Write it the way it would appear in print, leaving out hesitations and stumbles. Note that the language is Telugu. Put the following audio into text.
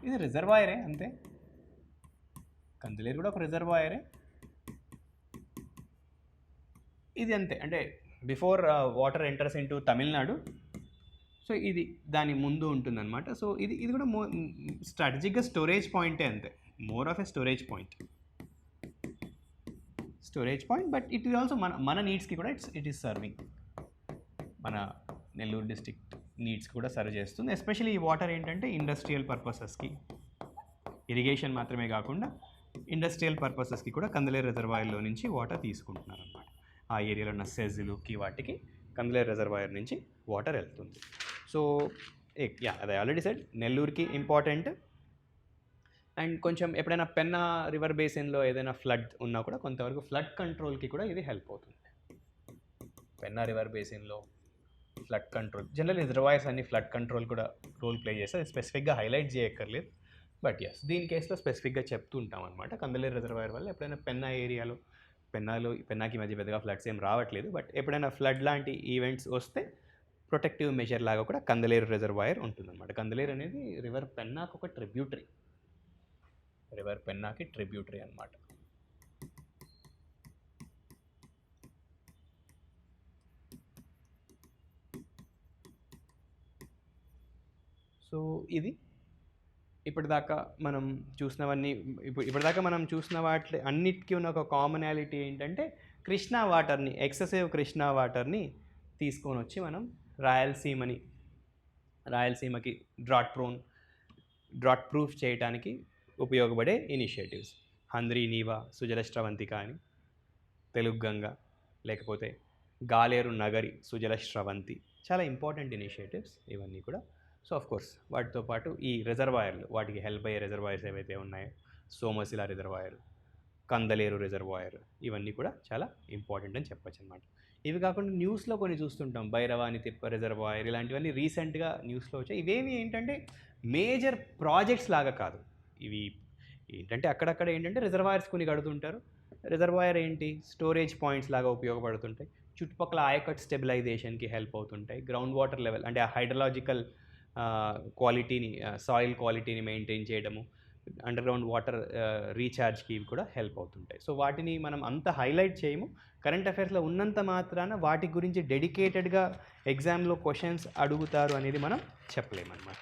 ఇది రిజర్వాయరే అంతే, కందిలేరు కూడా ఒక రిజర్వాయరే. ఇది అంతే, అంటే before water enters into Tamil Nadu, so ఇది దాని ముందు ఉంటుందన్నమాట. సో ఇది కూడా స్ట్రాటజిక్గా స్టోరేజ్ పాయింటే అంతే, more of a storage point, but it is also మన నీడ్స్కి కూడా ఇట్ ఈస్ సర్వింగ్, మన నెల్లూరు డిస్ట్రిక్ట్ నీడ్స్కి కూడా సర్వ్ చేస్తుంది. ఎస్పెషల్లీ ఈ వాటర్ ఏంటంటే ఇండస్ట్రియల్ పర్పసెస్కి, ఇరిగేషన్ మాత్రమే కాకుండా ఇండస్ట్రియల్ పర్పసెస్కి కూడా కందిలేరు రిజర్వాయర్లో నుంచి వాటర్ తీసుకుంటున్నారు అన్నమాట. ఆ ఏరియాలో ఉన్న సెజ్లుకి వాటికి కందిలేరు రిజర్వాయర్ నుంచి వాటర్ వెళ్తుంది. సో అదే ఆల్రెడీ సెడ్, నెల్లూరుకి ఇంపార్టెంట్. అండ్ కొంచెం ఎప్పుడైనా పెన్నా రివర్ బేసిన్లో ఏదైనా ఫ్లడ్ ఉన్నా కూడా కొంతవరకు ఫ్లడ్ కంట్రోల్కి కూడా ఇది హెల్ప్ అవుతుంది. పెన్నా రివర్ బేసిన్లో ఫ్లడ్ కంట్రోల్, జనరల్ రిజర్వాయర్స్ అన్ని ఫ్లడ్ కంట్రోల్ కూడా రోల్ ప్లే చేస్తే స్పెసిఫిక్గా హైలైట్ చేయక్కర్లేదు, బట్ దీని కేసులో స్పెసిఫిక్గా చెప్తుంటాం అనమాట. కందిలేరు రిజర్వాయర్ వల్ల ఎప్పుడైనా పెన్నా ఏరియాలో, పెన్నాకి మధ్య పెద్దగా ఫ్లడ్స్ ఏం రావట్లేదు, బట్ ఎప్పుడైనా ఫ్లడ్ లాంటి ఈవెంట్స్ వస్తే ప్రొటెక్టివ్ మెజర్ లాగా కూడా కందిలేరు రిజర్వాయర్ ఉంటుందన్నమాట. కందిలేరు అనేది రివర్ పెన్నాకు ఒక ట్రిబ్యూటరీ, రివర్ పెన్నాకి ట్రిబ్యూటరీ అనమాట. సో ఇది ఇప్పటిదాకా మనం చూసిన వాటి అన్నిటికీ ఉన్న ఒక కామనాలిటీ ఏంటంటే, కృష్ణా వాటర్ని, ఎక్సెసివ్ కృష్ణా వాటర్ని తీసుకొని వచ్చి మనం రాయలసీమకి డ్రాట్ ప్రూఫ్ చేయడానికి ఉపయోగపడే ఇనిషియేటివ్స్. హంద్రీ నీవా, సుజల స్రవంతిక అని, తెలుగు గంగ, లేకపోతే గాలేరు నగరి సుజల స్రవంతి, చాలా ఇంపార్టెంట్ ఇనిషియేటివ్స్ ఇవన్నీ కూడా. సో ఆఫ్ కోర్స్ వాటితో పాటు ఈ రిజర్వాయర్లు, వాటికి హెల్ప్ అయ్యే రిజర్వాయర్స్ ఏవైతే ఉన్నాయో, సోమశిల రిజర్వాయర్, కందలేరు రిజర్వాయర్, ఇవన్నీ కూడా చాలా ఇంపార్టెంట్ అని చెప్పచ్చు అనమాట. ఇవి కాకుండా న్యూస్లో కొన్ని చూస్తుంటాం, భైరవాని తిప్ప రిజర్వాయర్, ఇలాంటివన్నీ రీసెంట్గా న్యూస్లో వచ్చాయి. ఇవేమి ఏంటంటే మేజర్ ప్రాజెక్ట్స్ లాగా కాదు, ఇవి ఏంటంటే అక్కడక్కడ ఏంటంటే రిజర్వాయర్స్ కొన్ని కడుతుంటారు. రిజర్వాయర్ ఏంటి, స్టోరేజ్ పాయింట్స్ లాగా ఉపయోగపడుతుంటాయి, చుట్టుపక్కల ఆయకట్ స్టెబిలైజేషన్కి హెల్ప్ అవుతుంటాయి, గ్రౌండ్ వాటర్ లెవెల్ అంటే ఆ హైడ్రలాజికల్ క్వాలిటీని, సాయిల్ క్వాలిటీని మెయింటైన్ చేయడము, అండర్ గ్రౌండ్ వాటర్ రీఛార్జ్కి కూడా హెల్ప్ అవుతుంటాయి. సో వాటిని మనం అంత హైలైట్ చేయము, కరెంట్ అఫైర్స్లో ఉన్నంత మాత్రాన వాటి గురించి డెడికేటెడ్గా ఎగ్జామ్లో క్వశ్చన్స్ అడుగుతారు అనేది మనం చెప్పలేమన్నమాట.